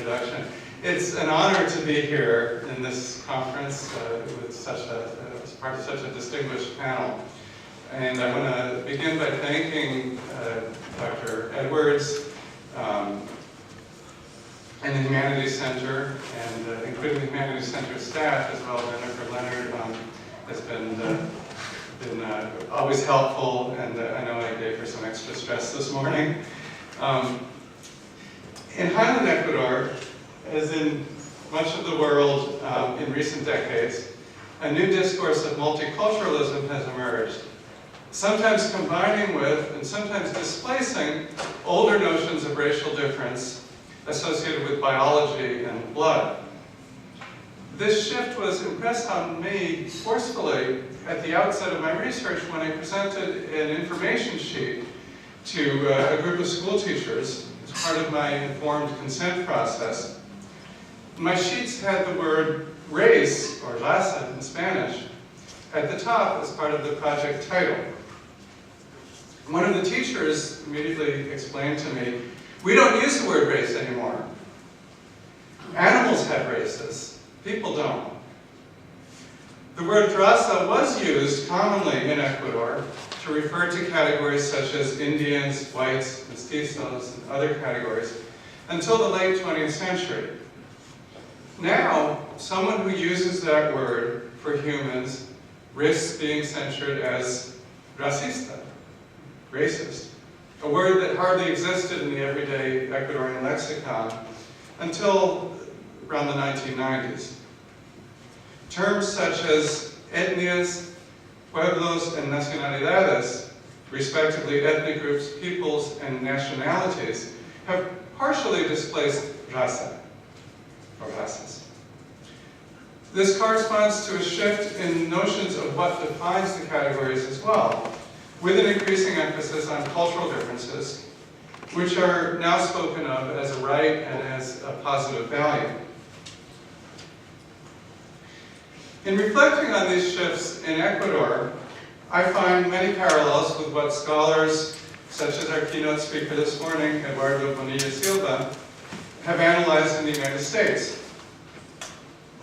introduction. It's an honor to be here in this conference with as part of such a distinguished panel. And I want to begin by thanking Dr. Edwards and the Humanities Center, and including the Humanities Center staff, as well as Jennifer Leonard, has been always helpful, and I know I gave her some extra stress this morning. In Highland, Ecuador, as in much of the world in recent decades, a new discourse of multiculturalism has emerged, sometimes combining with and sometimes displacing older notions of racial difference associated with biology and blood. This shift was impressed on me forcefully at the outset of my research when I presented an information sheet to a group of school teachers as part of my informed consent process. My sheets had the word race, or raza in Spanish, at the top as part of the project title. One of the teachers immediately explained to me, "We don't use the word race anymore. Animals have races, people don't." The word raza was used commonly in Ecuador to refer to categories such as Indians, whites, mestizos, and other categories until the late 20th century. Now, someone who uses that word for humans risks being censured as racista, racist, a word that hardly existed in the everyday Ecuadorian lexicon until around the 1990s. Terms such as etnias, pueblos, and nacionalidades, respectively ethnic groups, peoples, and nationalities, have partially displaced raza, or razas. This corresponds to a shift in notions of what defines the categories as well, with an increasing emphasis on cultural differences, which are now spoken of as a right and as a positive value. In reflecting on these shifts in Ecuador, I find many parallels with what scholars, such as our keynote speaker this morning, Eduardo Bonilla Silva, have analyzed in the United States.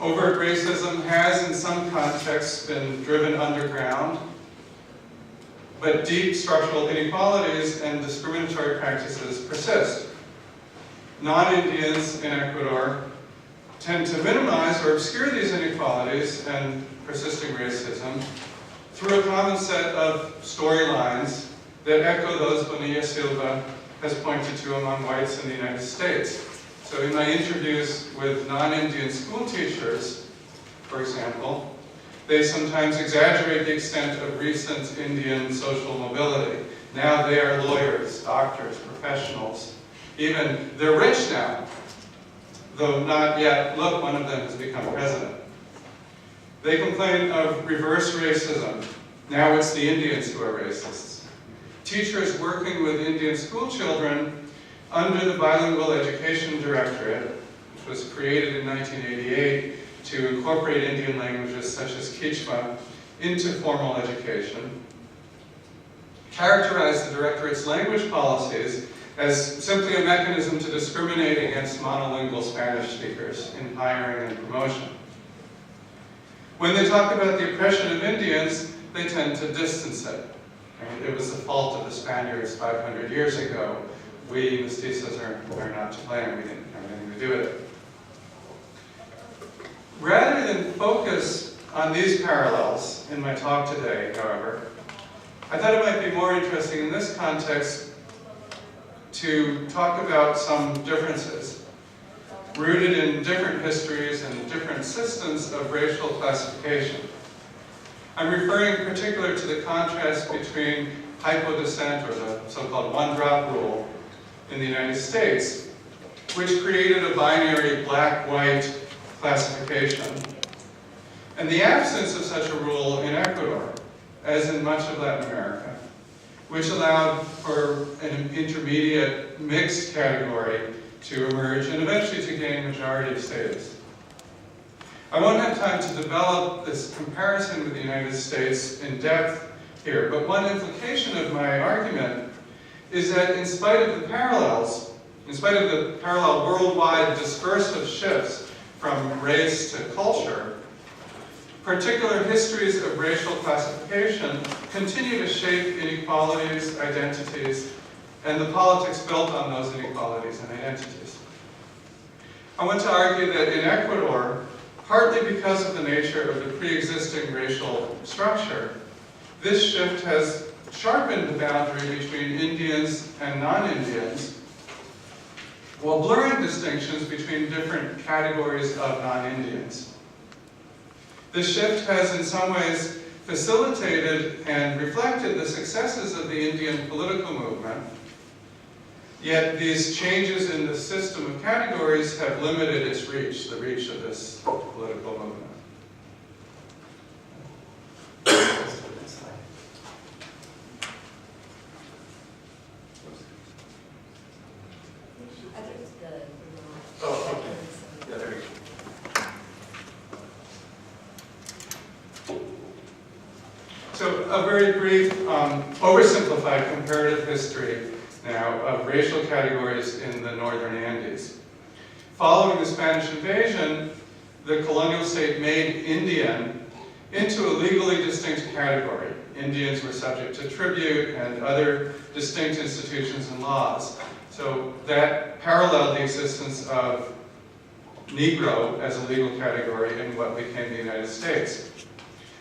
Overt racism has, in some contexts, been driven underground, but deep structural inequalities and discriminatory practices persist. Non-Indians in Ecuador tend to minimize or obscure these inequalities and persisting racism through a common set of storylines that echo those Bonilla Silva has pointed to among whites in the United States. So in my interviews with non-Indian school teachers, for example, they sometimes exaggerate the extent of recent Indian social mobility. Now they are lawyers, doctors, professionals. Even they're rich now, though not yet. Look, one of them has become president. They complain of reverse racism. Now it's the Indians who are racists. Teachers working with Indian school children under the Bilingual Education Directorate, which was created in 1988 to incorporate Indian languages such as Quechua into formal education, characterize the Directorate's language policies as simply a mechanism to discriminate against monolingual Spanish speakers in hiring and promotion. When they talk about the oppression of Indians, they tend to distance it. It was the fault of the Spaniards 500 years ago. We, mestizos, are not to blame. We didn't have anything to do with it. Rather than focus on these parallels in my talk today, however, I thought it might be more interesting in this context to talk about some differences rooted in different histories and different systems of racial classification. I'm referring in particular to the contrast between hypodescent, or the so-called one-drop rule, in the United States, which created a binary black-white classification, and the absence of such a rule in Ecuador, as in much of Latin America, which allowed for an intermediate mixed category to emerge and eventually to gain majority status. I won't have time to develop this comparison with the United States in depth here, but one implication of my argument is that in spite of the parallels, In spite of the parallel worldwide discursive shifts from race to culture, particular histories of racial classification continue to shape inequalities, identities, and the politics built on those inequalities and identities. I want to argue that in Ecuador, partly because of the nature of the pre-existing racial structure, this shift has sharpened the boundary between Indians and non-Indians, while blurring distinctions between different categories of non-Indians. This shift has in some ways facilitated and reflected the successes of the Indian political movement, yet these changes in the system of categories have limited its reach, the reach of this political movement. Oh, okay. Yeah, there you go. So a very brief, oversimplified comparative history now of racial categories in the northern Andes. Following the Spanish invasion, the colonial state made Indian into a legally distinct category. Indians were subject to tribute and other distinct institutions and laws. So that paralleled the existence of Negro as a legal category in what became the United States.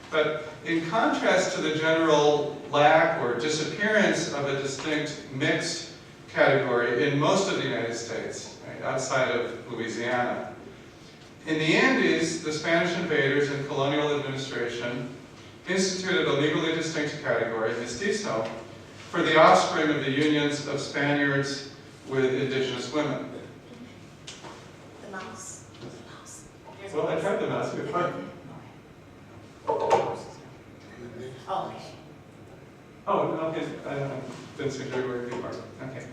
But in contrast to the general lack or disappearance of a distinct mixed category in most of the United States, right, outside of Louisiana, in the Andes, the Spanish invaders and colonial administration instituted a legally distinct category, mestizo, for the offspring of the unions of Spaniards with indigenous women. The mouse. The mouse. Well, I tried the mouse before. Oh, okay. Oh, okay. I didn't see very word before. Okay.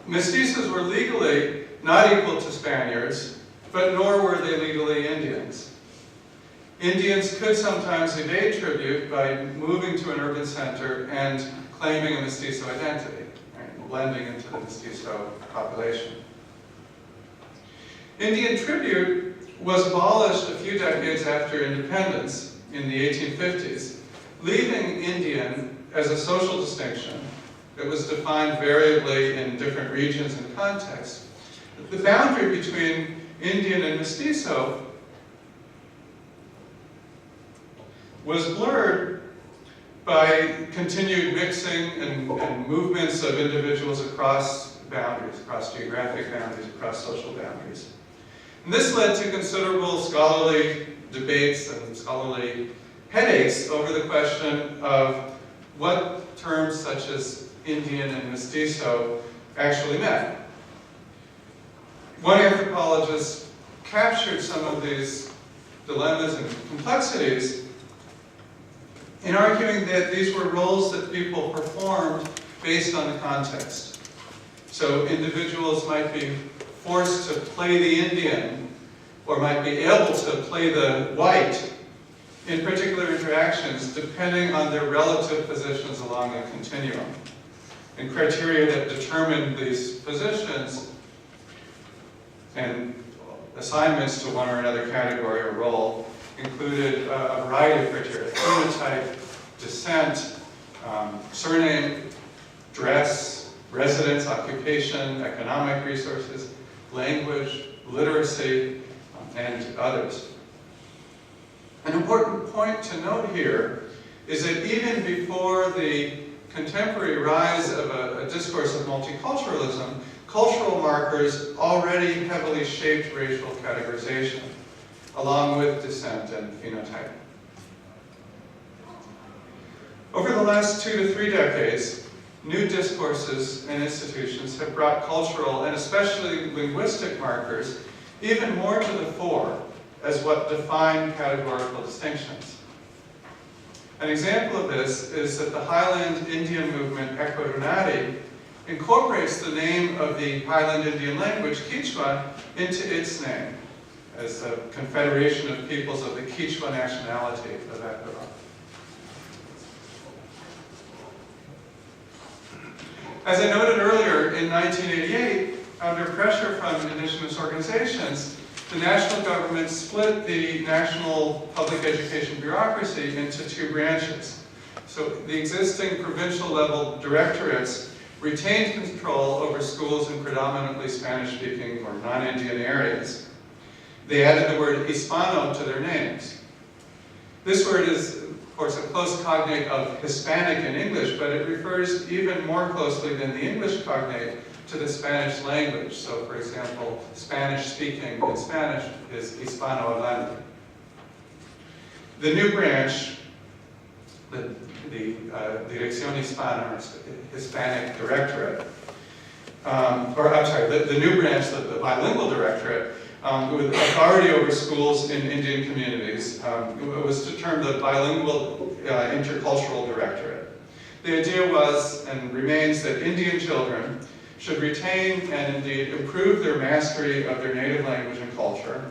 Mestizos were legally not equal to Spaniards, but nor were they legally Indians. Indians could sometimes evade tribute by moving to an urban center and claiming a mestizo identity, right, blending into the mestizo population. Indian tribute was abolished a few decades after independence in the 1850s, leaving Indian as a social distinction that was defined variably in different regions and contexts. The boundary between Indian and mestizo was blurred by continued mixing and movements of individuals across boundaries, across geographic boundaries, across social boundaries. And this led to considerable scholarly debates and scholarly headaches over the question of what terms such as Indian and mestizo actually meant. One anthropologist captured some of these dilemmas and complexities in arguing that these were roles that people performed based on the context. So individuals might be forced to play the Indian or might be able to play the white in particular interactions depending on their relative positions along a continuum. And criteria that determined these positions and assignments to one or another category or role included a variety of criteria: phenotype, descent, surname, dress, residence, occupation, economic resources, language, literacy, and others. An important point to note here is that even before the contemporary rise of a discourse of multiculturalism, cultural markers already heavily shaped racial categorization, along with descent and phenotype. Over the last 2 to 3 decades, new discourses and institutions have brought cultural and especially linguistic markers even more to the fore as what define categorical distinctions. An example of this is that the Highland Indian movement, Ecuador, incorporates the name of the Highland Indian language, Quechua, into its name as a confederation of peoples of the Quechua nationality of Ecuador. As I noted earlier, in 1988, under pressure from indigenous organizations, the national government split the national public education bureaucracy into two branches. So the existing provincial level directorates retained control over schools in predominantly Spanish-speaking or non-Indian areas. They added the word Hispano to their names. This word is, of course, a close cognate of Hispanic in English, but it refers even more closely than the English cognate to the Spanish language. So, for example, Spanish-speaking in Spanish is Hispanohablante. The new branch, the Dirección Hispana, or Hispanic Directorate, the new branch, the bilingual directorate, with authority over schools in Indian communities, was termed the bilingual intercultural directorate. The idea was, and remains, that Indian children should retain and indeed improve their mastery of their native language and culture,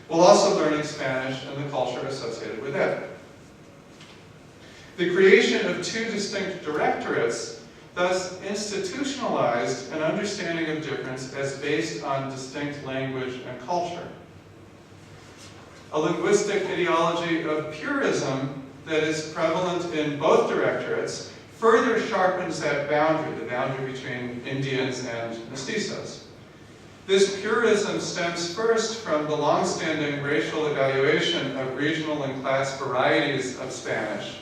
while also learning Spanish and the culture associated with it. The creation of two distinct directorates thus institutionalized an understanding of difference as based on distinct language and culture. A linguistic ideology of purism that is prevalent in both directorates further sharpens that boundary, the boundary between Indians and mestizos. This purism stems first from the long-standing racial evaluation of regional and class varieties of Spanish,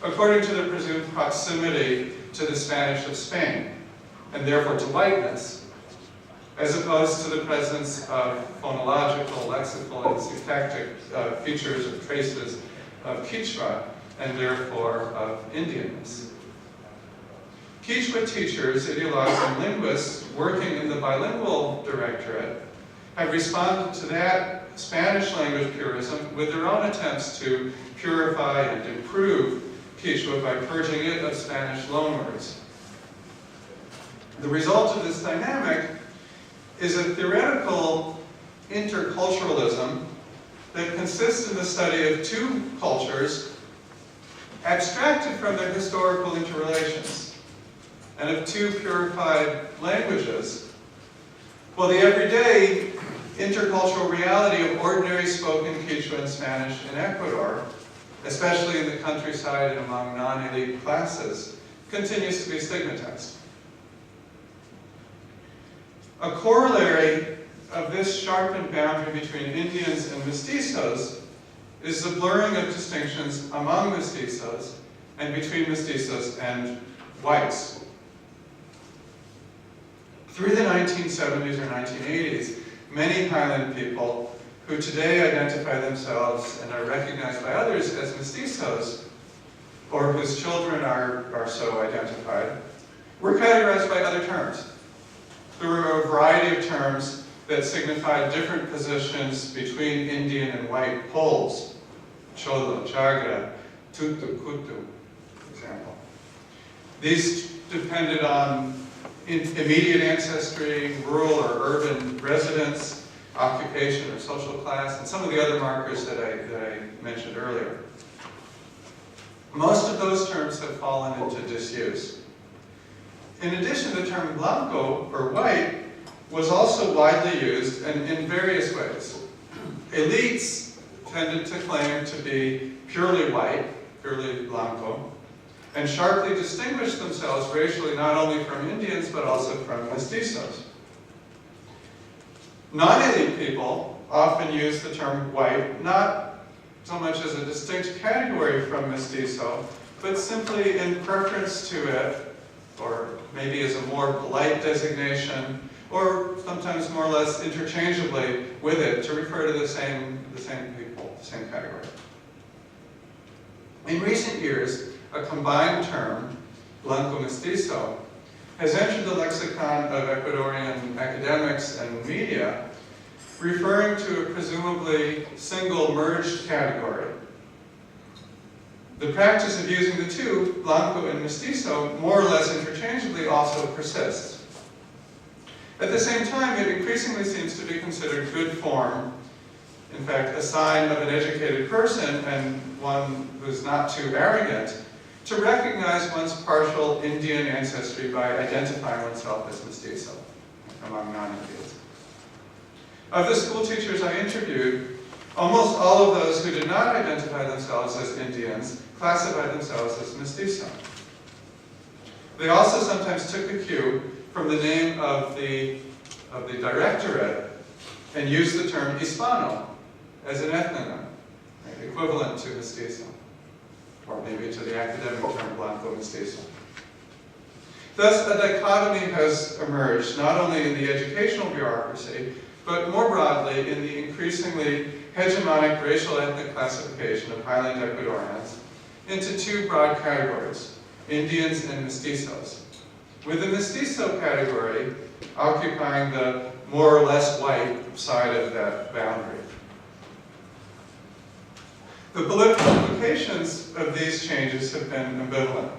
according to the presumed proximity to the Spanish of Spain, and therefore to whiteness, as opposed to the presence of phonological, lexical, and syntactic features or traces of Quechua, and therefore of Indianness. Quechua teachers, ideologues, and linguists working in the bilingual directorate have responded to that Spanish language purism with their own attempts to purify and improve Quechua by purging it of Spanish loanwords. The result of this dynamic is a theoretical interculturalism that consists in the study of two cultures abstracted from their historical interrelations, and of two purified languages, while the everyday intercultural reality of ordinary spoken Quechua and Spanish in Ecuador, especially in the countryside and among non-elite classes, continues to be stigmatized. A corollary of this sharpened boundary between Indians and mestizos is the blurring of distinctions among mestizos and between mestizos and whites. Through the 1970s or 1980s, many Highland people who today identify themselves and are recognized by others as mestizos, or whose children are so identified, were categorized by other terms. There were a variety of terms that signified different positions between Indian and white poles. Cholo, Chagra, Tutu, Kutu, for example. These depended on immediate ancestry, rural or urban residence, occupation or social class, and some of the other markers that I mentioned earlier. Most of those terms have fallen into disuse. In addition, the term blanco, or white, was also widely used and in various ways. Elites tended to claim to be purely white, purely blanco, and sharply distinguished themselves racially not only from Indians but also from mestizos. Non-elite people often use the term white not so much as a distinct category from mestizo, but simply in preference to it, or maybe as a more polite designation, or sometimes more or less interchangeably with it to refer to the same people, the same category. In recent years, a combined term, blanco mestizo, has entered the lexicon of Ecuadorian academics and media, referring to a presumably single merged category. The practice of using the two, blanco and mestizo, more or less interchangeably also persists. At the same time, it increasingly seems to be considered good form, in fact, a sign of an educated person and one who's not too arrogant, to recognize one's partial Indian ancestry by identifying oneself as mestizo among non-Indians. Of the school teachers I interviewed, almost all of those who did not identify themselves as Indians classified themselves as mestizo. They also sometimes took a cue from the name of the directorate and used the term Hispano as an ethnonym, right, equivalent to mestizo, or maybe to the academic term blanco mestizo. Thus, a dichotomy has emerged, not only in the educational bureaucracy, but more broadly in the increasingly hegemonic racial ethnic classification of highland Ecuadorians into two broad categories, Indians and mestizos, with the mestizo category occupying the more or less white side of that boundary. The political implications of these changes have been ambivalent.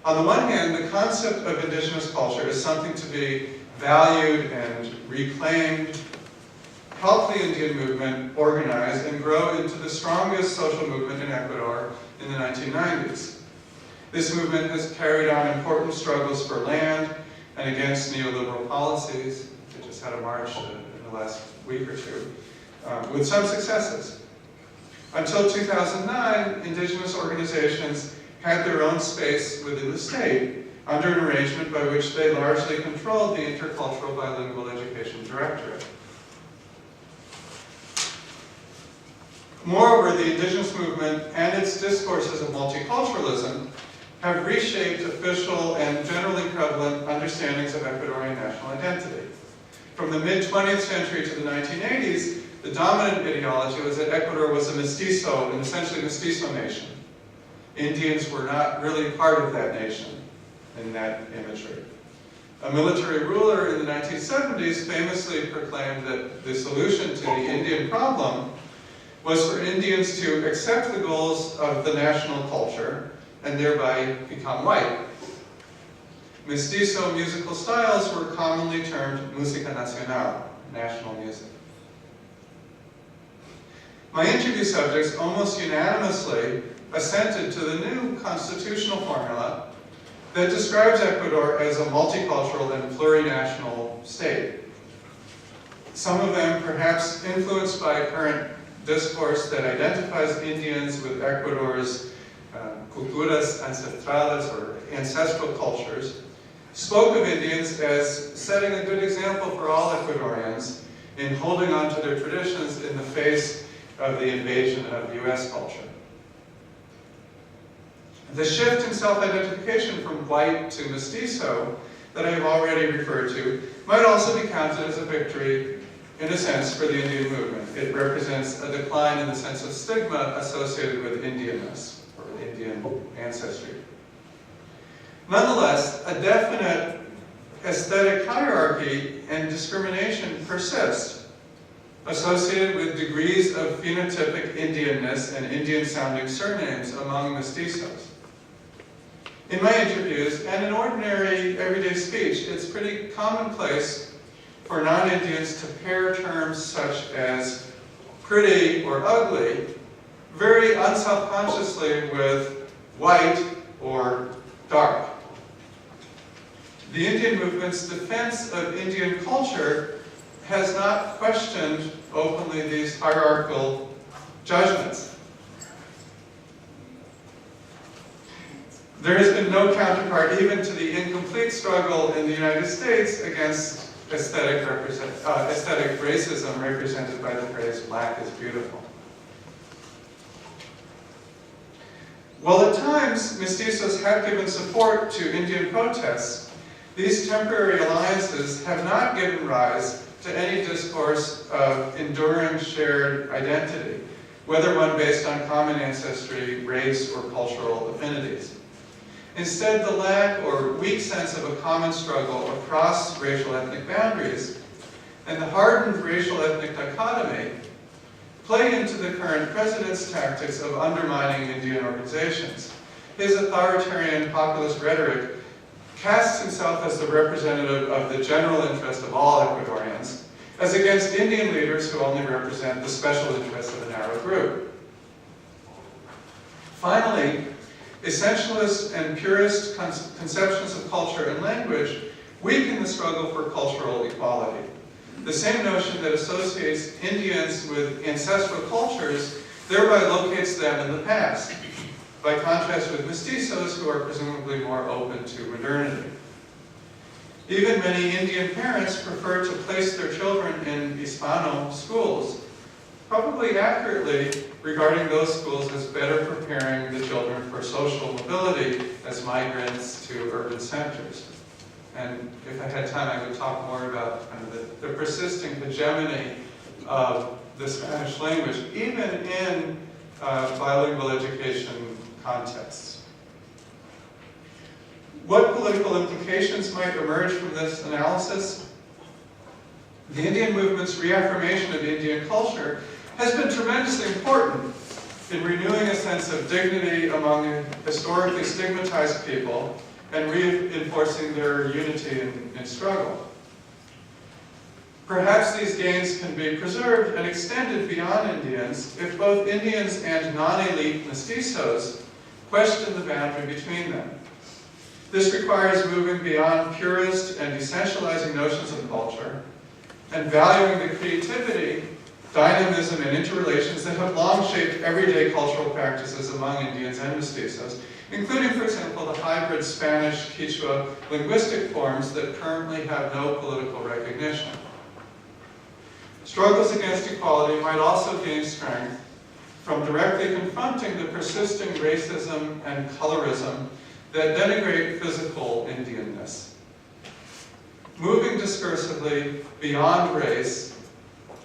On the one hand, the concept of indigenous culture is something to be valued and reclaimed, help the Indian movement organize and grow into the strongest social movement in Ecuador in the 1990s. This movement has carried on important struggles for land and against neoliberal policies. It just had a march in the last week or two, with some successes. Until 2009, indigenous organizations had their own space within the state under an arrangement by which they largely controlled the Intercultural Bilingual Education Directorate. Moreover, the indigenous movement and its discourses of multiculturalism have reshaped official and generally prevalent understandings of Ecuadorian national identity. From the mid-20th century to the 1980s, the dominant ideology was that Ecuador was a mestizo, an essentially mestizo nation. Indians were not really part of that nation in that imagery. A military ruler in the 1970s famously proclaimed that the solution to the Indian problem was for Indians to accept the goals of the national culture and thereby become white. Mestizo musical styles were commonly termed música nacional, national music. My interview subjects almost unanimously assented to the new constitutional formula that describes Ecuador as a multicultural and plurinational state. Some of them perhaps influenced by current discourse that identifies Indians with Ecuador's culturas ancestrales, or ancestral cultures, spoke of Indians as setting a good example for all Ecuadorians in holding on to their traditions in the face of the invasion of US culture. The shift in self-identification from white to mestizo that I have already referred to might also be counted as a victory, in a sense, for the Indian movement. It represents a decline in the sense of stigma associated with Indianness, or Indian ancestry. Nonetheless, a definite aesthetic hierarchy and discrimination persist, associated with degrees of phenotypic Indianness and Indian-sounding surnames among mestizos. In my interviews, and in ordinary everyday speech, it's pretty commonplace for non-Indians to pair terms such as pretty or ugly very unselfconsciously with white or dark. The Indian movement's defense of Indian culture has not questioned openly these hierarchical judgments. There has been no counterpart even to the incomplete struggle in the United States against aesthetic racism represented by the phrase "black is beautiful." While at times mestizos have given support to Indian protests, these temporary alliances have not given rise to any discourse of enduring shared identity, whether one based on common ancestry, race, or cultural affinities. Instead, the lack or weak sense of a common struggle across racial ethnic boundaries and the hardened racial ethnic dichotomy play into the current president's tactics of undermining Indian organizations. His authoritarian populist rhetoric casts himself as the representative of the general interest of all Ecuadorians, as against Indian leaders who only represent the special interests of a narrow group. Finally, Essentialist and purist conceptions of culture and language weaken the struggle for cultural equality. The same notion that associates Indians with ancestral cultures thereby locates them in the past, by contrast with mestizos who are presumably more open to modernity. Even many Indian parents prefer to place their children in Hispano schools, probably accurately regarding those schools as better preparing the children for social mobility as migrants to urban centers. And if I had time, I would talk more about kind of the persisting hegemony of the Spanish language, even in bilingual education contexts. What political implications might emerge from this analysis? The Indian movement's reaffirmation of Indian culture has been tremendously important in renewing a sense of dignity among historically stigmatized people and reinforcing their unity in struggle. Perhaps these gains can be preserved and extended beyond Indians if both Indians and non-elite mestizos question the boundary between them. This requires moving beyond purist and essentializing notions of culture and valuing the creativity, dynamism, and interrelations that have long shaped everyday cultural practices among Indians and mestizos, including, for example, the hybrid Spanish-Quechua linguistic forms that currently have no political recognition. Struggles against equality might also gain strength from directly confronting the persisting racism and colorism that denigrate physical Indianness. Moving discursively beyond race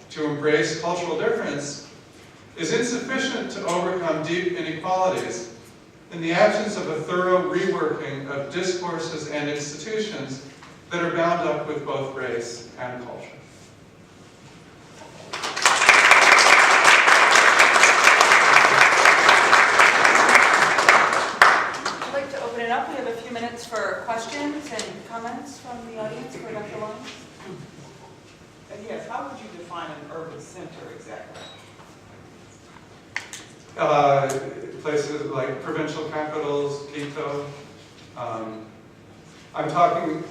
to embrace cultural difference is insufficient to overcome deep inequalities in the absence of a thorough reworking of discourses and institutions that are bound up with both race and culture. I'd like to open it up. We have a few minutes for questions and comments from the audience for Dr. Lyons. Yes, how would you define an urban center exactly? Places like provincial capitals, Quito. I'm talking,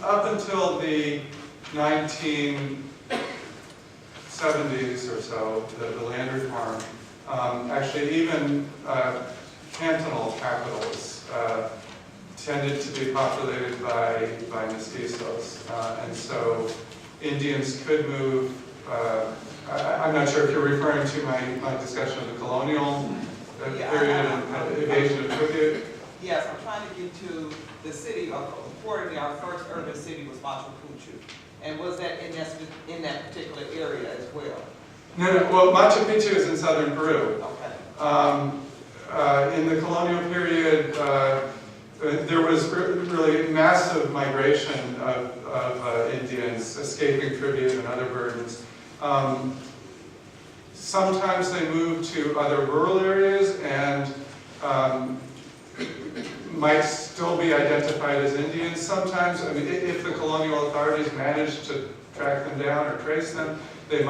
up until the 1970s or so, the land reform, actually even cantonal capitals tended to be populated by mestizos. And so Indians could move. I'm not sure if you're referring to my discussion of the colonial period and evasion of tribute. Yes, I'm trying to get to the city. Reportedly, our first urban city was Machu Picchu. And was that in that particular area as well? No. Well, Machu Picchu is in southern Peru. Okay. In the colonial period, there was really massive migration of Indians escaping tribute and other burdens. Sometimes they moved to other rural areas and might still be identified as Indians. Sometimes, if the colonial authorities managed to track them down or trace them, they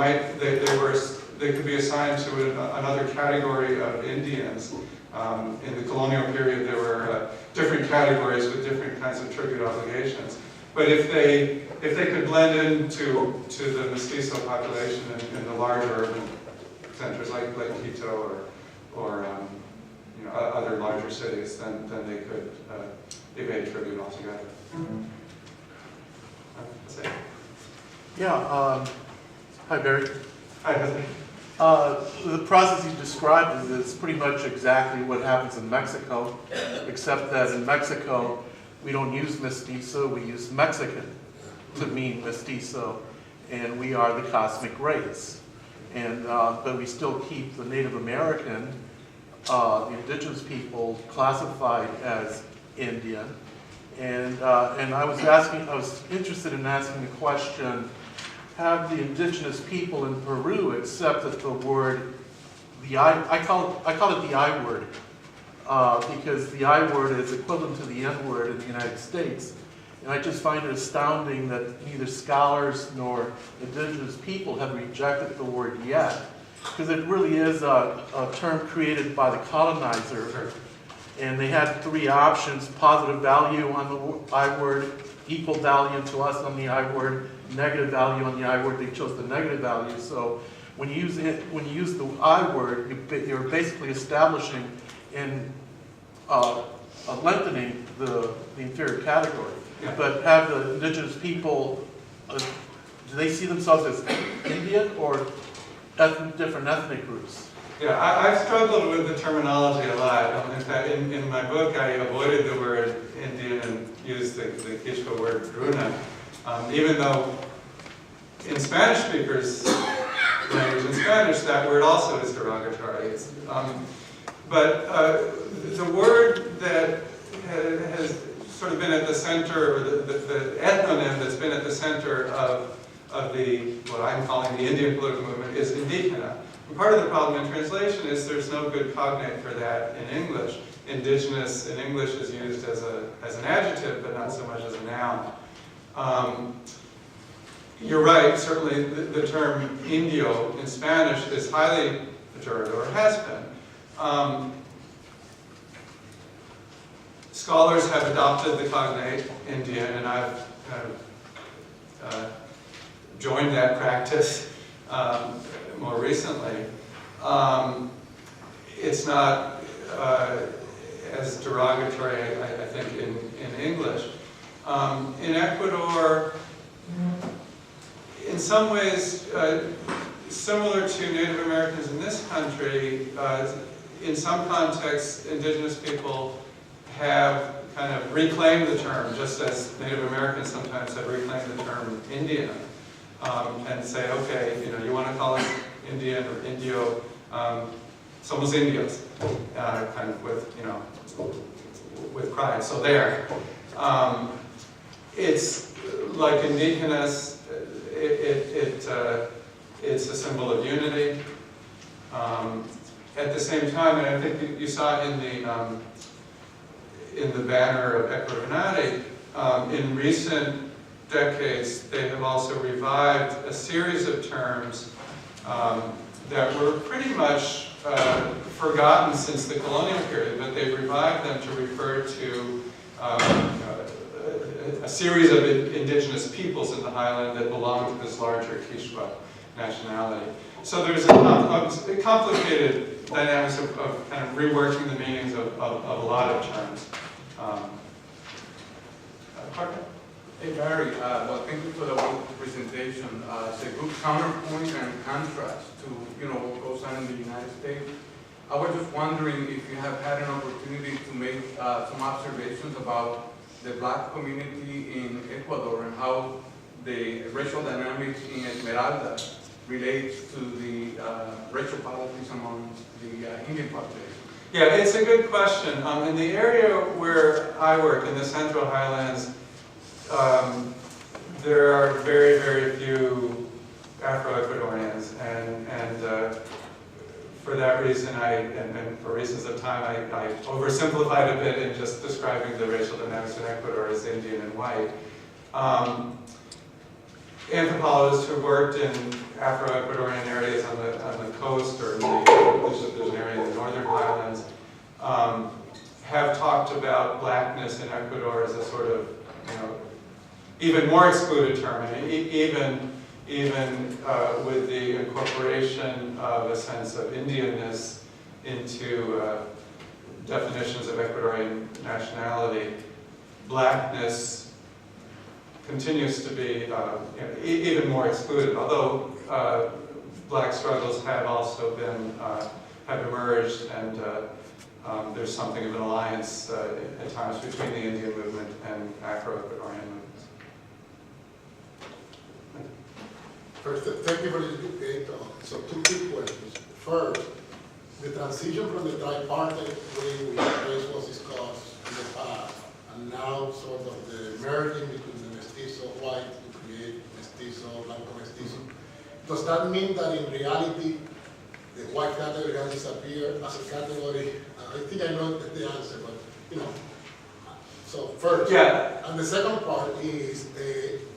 could be assigned to another category of Indians. In the colonial period, there were different categories with different kinds of tribute obligations. But if they could blend into the mestizo population in the larger urban centers like Quito or other larger cities, then they could evade tribute altogether. That's it. Yeah. Hi, Barry. Hi, Heather. The process you described is pretty much exactly what happens in Mexico, except that in Mexico, we don't use mestizo, we use Mexican to mean mestizo, and we are the cosmic race. And but we still keep the Native American, the indigenous people, classified as Indian. And I was interested in asking the question: have the indigenous people in Peru accepted the word, I call it the I word, because the I word is equivalent to the N word in the United States. And I just find it astounding that neither scholars nor indigenous people have rejected the word yet, because it really is a term created by the colonizer. And they had three options: positive value on the I word, equal value to us on the I word, negative value on the I word. They chose the negative value. So when you use the I word, you're basically establishing and lengthening the inferior category. Yeah. But have the indigenous people, do they see themselves as Indian or different ethnic groups? Yeah, I've struggled with the terminology a lot. In fact, in my book, I avoided the word Indian and used the Quichua word Runa, even though in Spanish speakers' language, in Spanish, that word also is derogatory. But the word that has sort of been at the center, or the ethnonym that's been at the center of what I'm calling the Indian political movement is indigena. And part of the problem in translation is there's no good cognate for that in English. Indigenous in English is used as an adjective, but not so much as a noun. You're right, certainly the term indio in Spanish is highly pejorative, or has been. Scholars have adopted the cognate Indian, and I've joined that practice more recently. It's not as derogatory, I think, in English. In Ecuador, in some ways, similar to Native Americans in this country, in some contexts, indigenous people have kind of reclaimed the term, just as Native Americans sometimes have reclaimed the term Indian, and say, okay, you want to call us Indian or Indio, somos indios, kind of with pride. So there, it's like indigenous. It's a symbol of unity. At the same time, and I think you saw in the banner of Ecuador, in recent decades, they have also revived a series of terms that were pretty much forgotten since the colonial period, but they've revived them to refer to a series of indigenous peoples in the highland that belong to this larger Quichua nationality. So there's a complicated dynamics of kind of reworking the meanings of a lot of terms. Parker? Hey Barry, well thank you for the wonderful presentation. It's a good counterpoint and contrast to what goes on in the United States. I was just wondering if you have had an opportunity to make some observations about the black community in Ecuador and how the racial dynamics in Esmeralda relates to the racial politics among the Indian population. Yeah, it's a good question. In the area where I work, in the Central Highlands, there are very, very few Afro-Ecuadorians, and for that reason, and for reasons of time, I oversimplified a bit in just describing the racial dynamics in Ecuador as Indian and white. Anthropologists who worked in Afro-Ecuadorian areas on the coast, or there's an area in the northern highlands, have talked about blackness in Ecuador as a sort of, even more excluded term, and even with the incorporation of a sense of Indianness into definitions of Ecuadorian nationality, blackness continues to be even more excluded, although black struggles have also been, have emerged, and there's something of an alliance at times between the Indian movement and Afro-Ecuadorian movements. First, thank you for this debate. So two quick questions. First, the transition from the tripartite way which race was discussed in the past, and now sort of the merging between the mestizo white to create mestizo, blanco mestizo. Does that mean that in reality the white category has disappeared as a category? I think I know the answer, but So first, yeah. And the second part is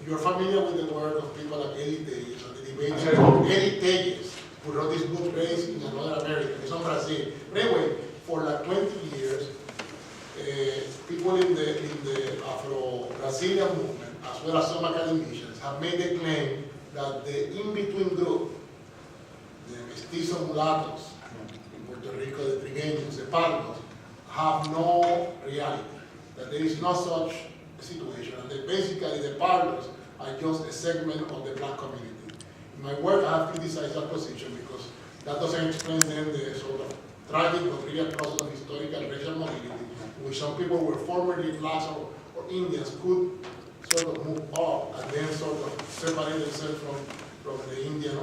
you're familiar with the work of people like Elite and the debate of Elite, who wrote this book based in another American, it's on Brazil. But anyway, for like 20 years, the Afro-Brazilian movement, as well as some academicians, have made the claim that the in-between group, the mestizo mulattoes, in Puerto Rico, the trigueños, the pardos, have no reality, that there is no such situation, and that basically the pardos are just a segment of the black community. In my work, I have criticized that position because that doesn't explain then the sort of tragic but real process of historical racial mobility, in which some people were formerly blacks or Indians could sort of move up and then sort of separate themselves from the Indian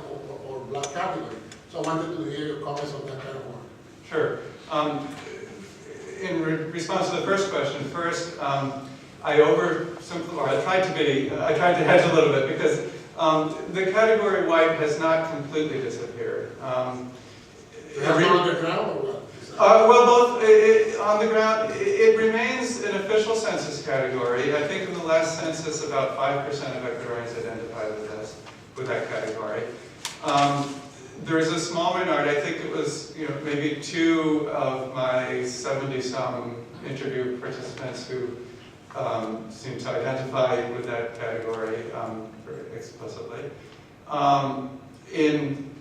or black category. So I wanted to hear your comments on that kind of work. Sure. In response to the first question, I tried to hedge a little bit because the category white has not completely disappeared. On the ground or what? Well, both on the ground, it remains an official census category. I think in the last census, about 5% of Ecuadorians identified with that category. There is a small minority. I think it was, maybe 2 of my 70-some interview participants who seem to identify with that category very explicitly.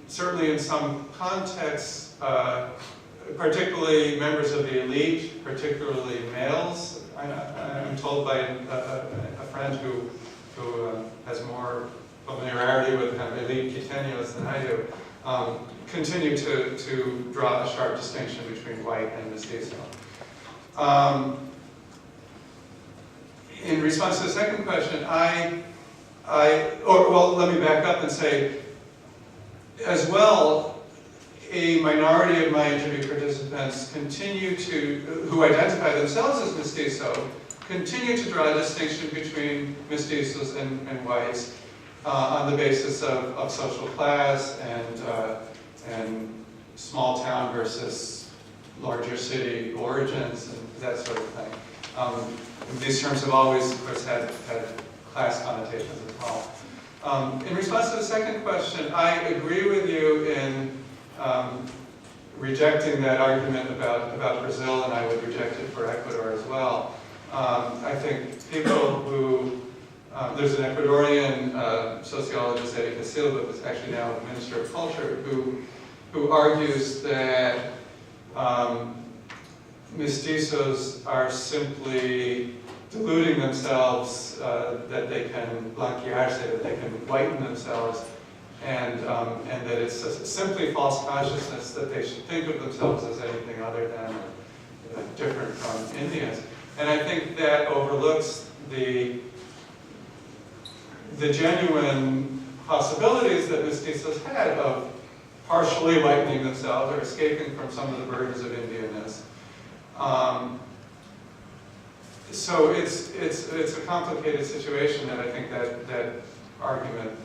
Certainly in some contexts, particularly members of the elite, particularly males. I'm told by a friend who has more familiarity with kind of elite quiteños than I do, continue to draw a sharp distinction between white and mestizo. In response to the second question, let me back up and say, as well, a minority of my interview participants who identify themselves as mestizo, continue to draw a distinction between mestizos and whites on the basis of social class and small town versus larger city origins and that sort of thing. These terms have always, of course, had class connotations as well. In response to the second question, I agree with you in rejecting that argument about Brazil, and I would reject it for Ecuador as well. I think people who, there's an Ecuadorian sociologist, Eddie Silva, who's actually now Minister of Culture, who argues that mestizos are simply deluding themselves that they can blanquearse, that they can whiten themselves, and that it's simply false consciousness that they should think of themselves as anything other than different from Indians. And I think that overlooks the genuine possibilities that mestizos had of partially whitening themselves or escaping from some of the burdens of Indianness. So it's a complicated situation that I think that argument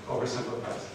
oversimplifies.